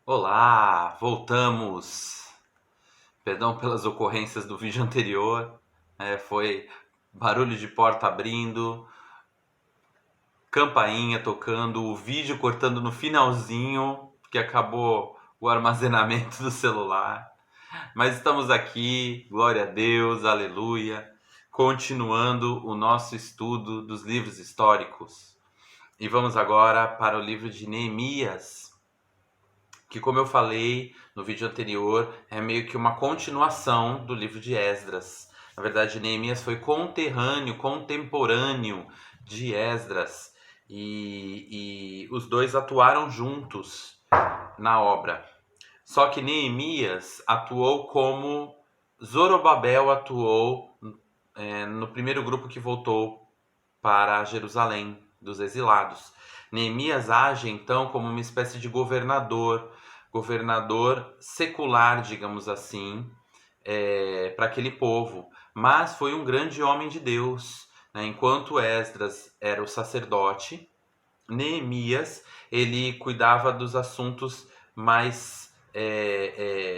Olá, voltamos. Perdão pelas ocorrências do vídeo anterior. Foi barulho de porta abrindo, campainha tocando, o vídeo cortando no finalzinho, que acabou o armazenamento do celular. Mas estamos aqui, glória a Deus, aleluia, continuando o nosso estudo dos livros históricos. E vamos agora para o livro de Neemias, que, como eu falei no vídeo anterior, é meio que uma continuação do livro de Esdras. Na verdade, Neemias foi contemporâneo de Esdras, e os dois atuaram juntos na obra. Só que Neemias atuou como Zorobabel atuou no primeiro grupo que voltou para Jerusalém, dos exilados. Neemias age então como uma espécie de governador secular, digamos assim, para aquele povo. Mas foi um grande homem de Deus, né? Enquanto Esdras era o sacerdote, Neemias ele cuidava dos assuntos mais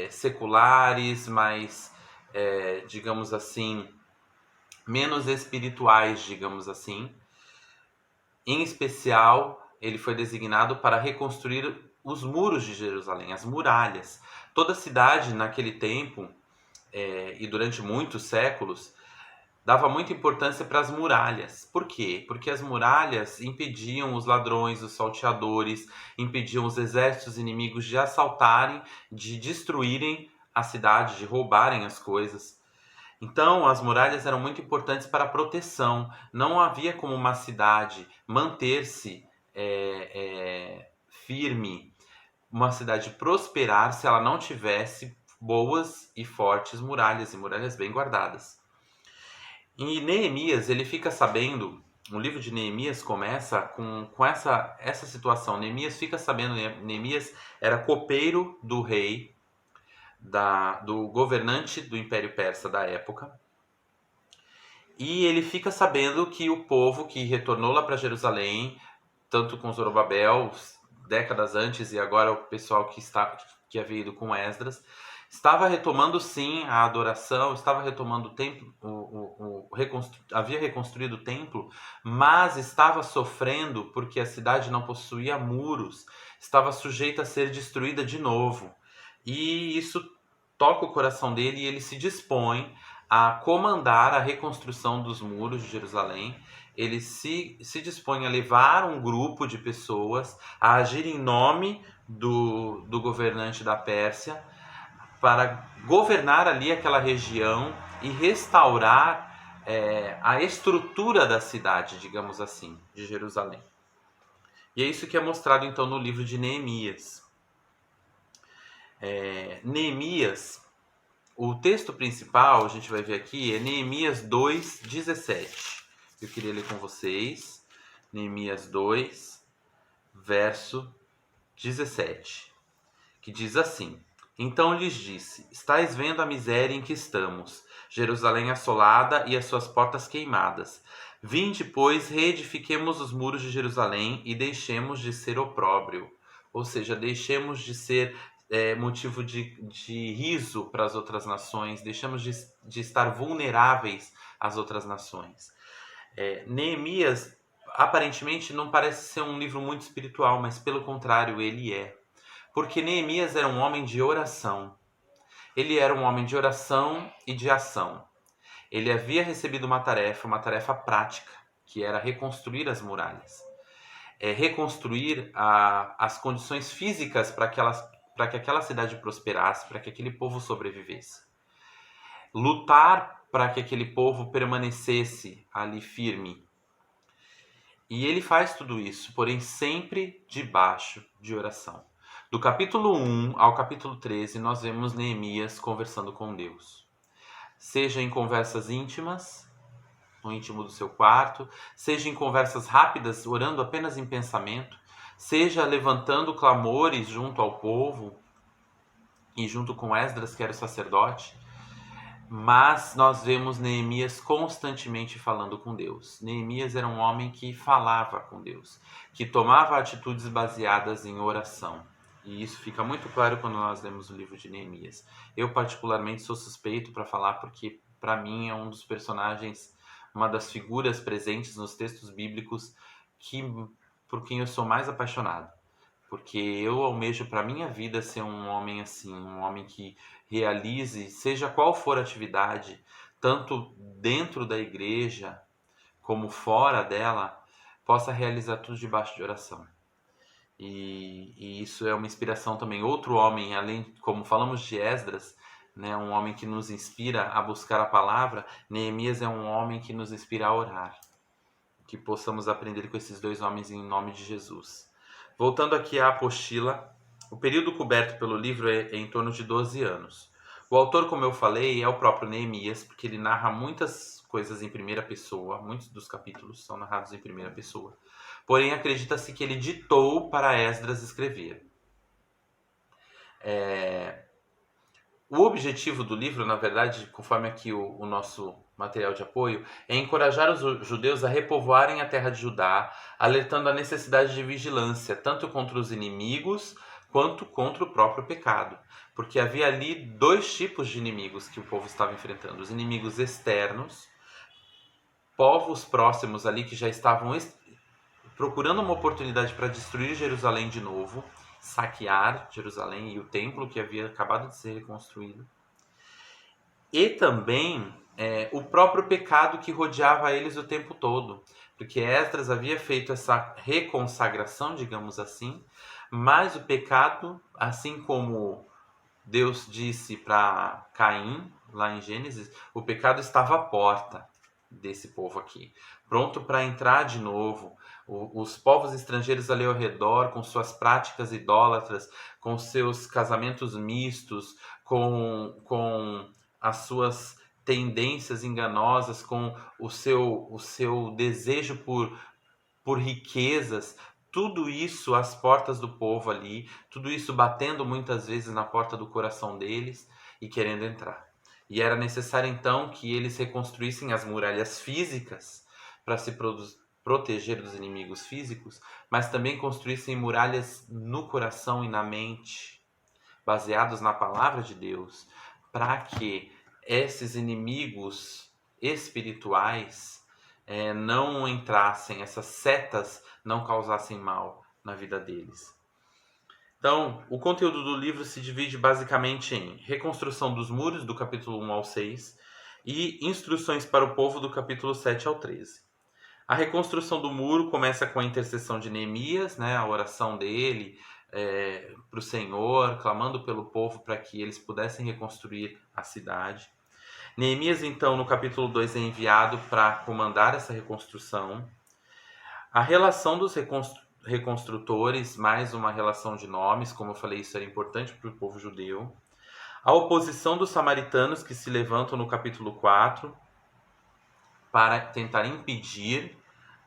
seculares, mais, digamos assim, menos espirituais, digamos assim. Em especial, ele foi designado para reconstruir os muros de Jerusalém, as muralhas. Toda cidade naquele tempo, e durante muitos séculos, dava muita importância para as muralhas. Por quê? Porque as muralhas impediam os ladrões, os salteadores, impediam os exércitos inimigos de assaltarem, de destruírem a cidade, de roubarem as coisas. Então, as muralhas eram muito importantes para a proteção. Não havia como uma cidade manter-se firme, uma cidade prosperar, se ela não tivesse boas e fortes muralhas, e muralhas bem guardadas. E Neemias, ele fica sabendo, o livro de Neemias começa com essa situação. Neemias fica sabendo, Neemias era copeiro do rei, do governante do Império Persa da época. E ele fica sabendo que o povo que retornou lá para Jerusalém, tanto com Zorobabel, décadas antes, e agora o pessoal que havia ido com Esdras, estava retomando sim a adoração, estava retomando o templo, havia reconstruído o templo, mas estava sofrendo porque a cidade não possuía muros, estava sujeita a ser destruída de novo. E isso toca o coração dele e ele se dispõe a comandar a reconstrução dos muros de Jerusalém. Ele se dispõe a levar um grupo de pessoas a agir em nome do governante da Pérsia para governar ali aquela região e restaurar a estrutura da cidade, digamos assim, de Jerusalém. E é isso que é mostrado então no livro de Neemias. Neemias, o texto principal, a gente vai ver aqui, é Neemias 2:17. Eu queria ler com vocês. Neemias 2, verso 17, que diz assim: Então lhes disse: Estais vendo a miséria em que estamos, Jerusalém assolada e as suas portas queimadas. Vinde, pois, reedifiquemos os muros de Jerusalém e deixemos de ser opróbrio. Ou seja, deixemos de ser motivo de riso para as outras nações, deixamos de estar vulneráveis às outras nações. Neemias aparentemente não parece ser um livro muito espiritual, mas pelo contrário, ele é. Porque Neemias era um homem de oração. Ele era um homem de oração e de ação. Ele havia recebido uma tarefa prática, que era reconstruir as muralhas. Reconstruir as condições físicas para que aquela cidade prosperasse, para que aquele povo sobrevivesse. Lutar para que aquele povo permanecesse ali firme. E ele faz tudo isso, porém sempre debaixo de oração. Do capítulo 1 ao capítulo 13, nós vemos Neemias conversando com Deus. Seja em conversas íntimas, no íntimo do seu quarto, seja em conversas rápidas, orando apenas em pensamento, seja levantando clamores junto ao povo e junto com Esdras, que era o sacerdote. Mas nós vemos Neemias constantemente falando com Deus. Neemias era um homem que falava com Deus, que tomava atitudes baseadas em oração. E isso fica muito claro quando nós lemos o livro de Neemias. Eu, particularmente, sou suspeito para falar porque, para mim, é um dos personagens, uma das figuras presentes nos textos bíblicos que, por quem eu sou mais apaixonado. Porque eu almejo para minha vida ser um homem assim, um homem que realize, seja qual for a atividade, tanto dentro da igreja como fora dela, possa realizar tudo debaixo de oração. E isso é uma inspiração também. Outro homem, além, como falamos de Esdras, né, um homem que nos inspira a buscar a palavra, Neemias é um homem que nos inspira a orar. Que possamos aprender com esses dois homens em nome de Jesus. Voltando aqui à apostila, o período coberto pelo livro é em torno de 12 anos. O autor, como eu falei, é o próprio Neemias, porque ele narra muitas coisas em primeira pessoa, muitos dos capítulos são narrados em primeira pessoa. Porém, acredita-se que ele ditou para Esdras escrever. O objetivo do livro, na verdade, conforme aqui o nosso material de apoio, é encorajar os judeus a repovoarem a terra de Judá, alertando a necessidade de vigilância, tanto contra os inimigos quanto contra o próprio pecado. Porque havia ali dois tipos de inimigos que o povo estava enfrentando: os inimigos externos, povos próximos ali que já estavam procurando uma oportunidade para destruir Jerusalém de novo, saquear Jerusalém e o templo que havia acabado de ser reconstruído. E também o próprio pecado que rodeava eles o tempo todo. Porque Esdras havia feito essa reconsagração, digamos assim, mas o pecado, assim como Deus disse para Caim, lá em Gênesis, o pecado estava à porta desse povo aqui, pronto para entrar de novo. Os povos estrangeiros ali ao redor, com suas práticas idólatras, com seus casamentos mistos, com as suas tendências enganosas, com o seu desejo por riquezas, tudo isso às portas do povo ali, tudo isso batendo muitas vezes na porta do coração deles e querendo entrar. E era necessário então que eles reconstruíssem as muralhas físicas para se proteger dos inimigos físicos, mas também construíssem muralhas no coração e na mente, baseados na palavra de Deus, para que esses inimigos espirituais não entrassem, essas setas não causassem mal na vida deles. Então, o conteúdo do livro se divide basicamente em reconstrução dos muros, do capítulo 1 ao 6, e instruções para o povo, do capítulo 7 ao 13. A reconstrução do muro começa com a intercessão de Neemias, né, a oração dele para o Senhor, clamando pelo povo para que eles pudessem reconstruir a cidade. Neemias, então, no capítulo 2 é enviado para comandar essa reconstrução. A relação dos reconstrutores, mais uma relação de nomes, como eu falei, isso era importante para o povo judeu. A oposição dos samaritanos que se levantam no capítulo 4 para tentar impedir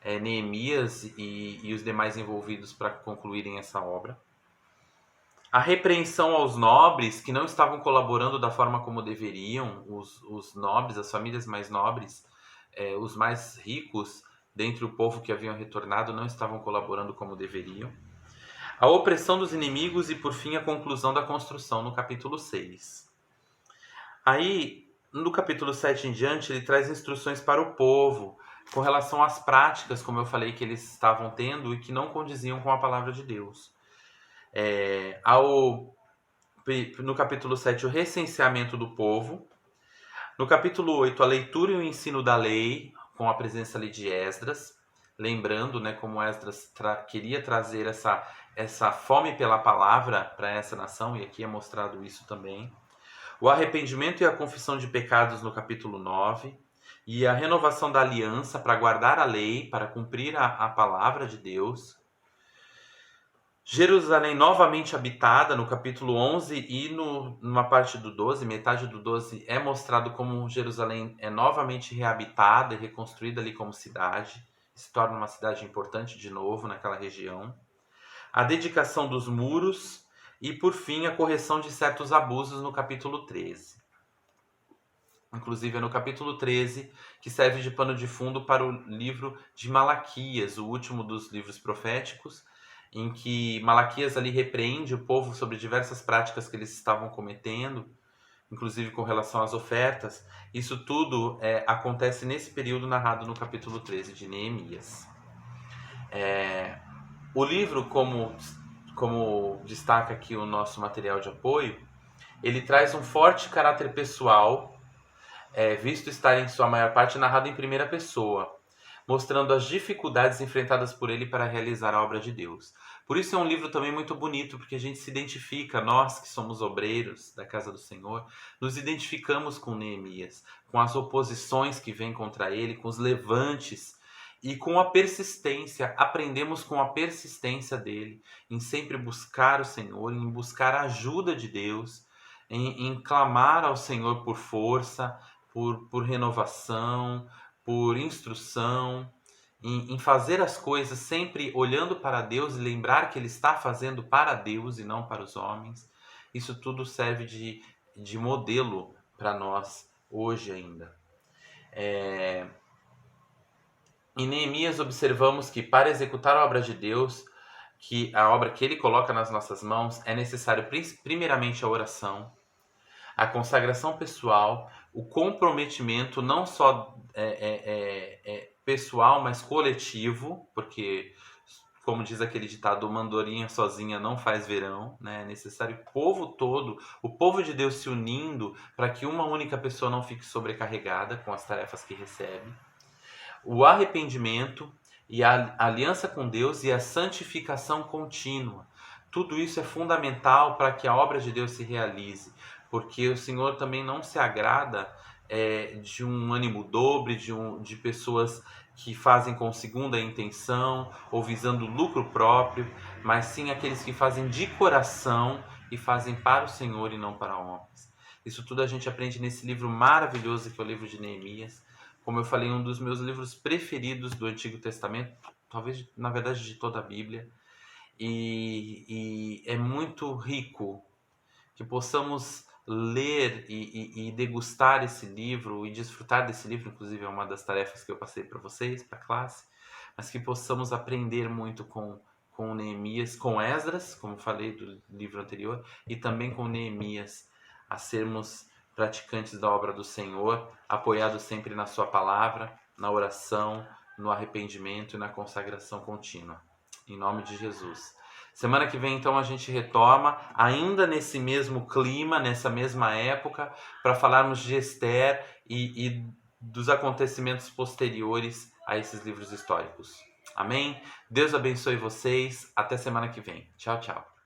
Neemias e os demais envolvidos para concluírem essa obra. A repreensão aos nobres que não estavam colaborando da forma como deveriam, os nobres, as famílias mais nobres, os mais ricos, dentre o povo que haviam retornado, não estavam colaborando como deveriam. A opressão dos inimigos e, por fim, a conclusão da construção no capítulo 6. Aí, no capítulo 7 em diante, ele traz instruções para o povo com relação às práticas, como eu falei, que eles estavam tendo e que não condiziam com a palavra de Deus. No capítulo 7, o recenseamento do povo. No capítulo 8, a leitura e o ensino da lei, com a presença ali de Esdras. Lembrando, né, como Esdras queria trazer essa fome pela palavra para essa nação, e aqui é mostrado isso também. O arrependimento e a confissão de pecados no capítulo 9. E a renovação da aliança para guardar a lei, para cumprir a palavra de Deus. Jerusalém novamente habitada no capítulo 11 e numa parte do 12, metade do 12, é mostrado como Jerusalém é novamente reabitada e reconstruída ali como cidade. Se torna uma cidade importante de novo naquela região. A dedicação dos muros e, por fim, a correção de certos abusos no capítulo 13. Inclusive é no capítulo 13 que serve de pano de fundo para o livro de Malaquias, o último dos livros proféticos, em que Malaquias ali repreende o povo sobre diversas práticas que eles estavam cometendo, inclusive com relação às ofertas. Isso tudo acontece nesse período narrado no capítulo 13 de Neemias. O livro, como destaca aqui o nosso material de apoio, ele traz um forte caráter pessoal, visto estar em sua maior parte narrado em primeira pessoa, mostrando as dificuldades enfrentadas por ele para realizar a obra de Deus. Por isso é um livro também muito bonito, porque a gente se identifica, nós que somos obreiros da casa do Senhor, nos identificamos com Neemias, com as oposições que vêm contra ele, com os levantes e com a persistência. Aprendemos com a persistência dele, em sempre buscar o Senhor, em buscar a ajuda de Deus, em clamar ao Senhor por força, por renovação, por instrução, em fazer as coisas sempre olhando para Deus e lembrar que Ele está fazendo para Deus e não para os homens. Isso tudo serve de modelo para nós hoje ainda. Em Neemias observamos que para executar a obra de Deus, que a obra que Ele coloca nas nossas mãos, é necessário primeiramente a oração, a consagração pessoal, o comprometimento não só pessoal, mas coletivo, porque, como diz aquele ditado, uma andorinha sozinha não faz verão, né? É necessário o povo todo, o povo de Deus se unindo para que uma única pessoa não fique sobrecarregada com as tarefas que recebe. O arrependimento e a aliança com Deus e a santificação contínua. Tudo isso é fundamental para que a obra de Deus se realize, porque o Senhor também não se agrada de um ânimo dobre, de pessoas que fazem com segunda intenção ou visando lucro próprio, mas sim aqueles que fazem de coração e fazem para o Senhor e não para homens. Isso tudo a gente aprende nesse livro maravilhoso que é o livro de Neemias. Como eu falei, um dos meus livros preferidos do Antigo Testamento, talvez, na verdade, de toda a Bíblia. E é muito rico que possamos ler e degustar esse livro e desfrutar desse livro, inclusive é uma das tarefas que eu passei para vocês, para a classe, mas que possamos aprender muito com Neemias, com Esdras, como falei do livro anterior, e também com Neemias, a sermos praticantes da obra do Senhor, apoiados sempre na sua palavra, na oração, no arrependimento e na consagração contínua. Em nome de Jesus. Semana que vem, então, a gente retoma, ainda nesse mesmo clima, nessa mesma época, para falarmos de Esther e dos acontecimentos posteriores a esses livros históricos. Amém? Deus abençoe vocês. Até semana que vem. Tchau, tchau.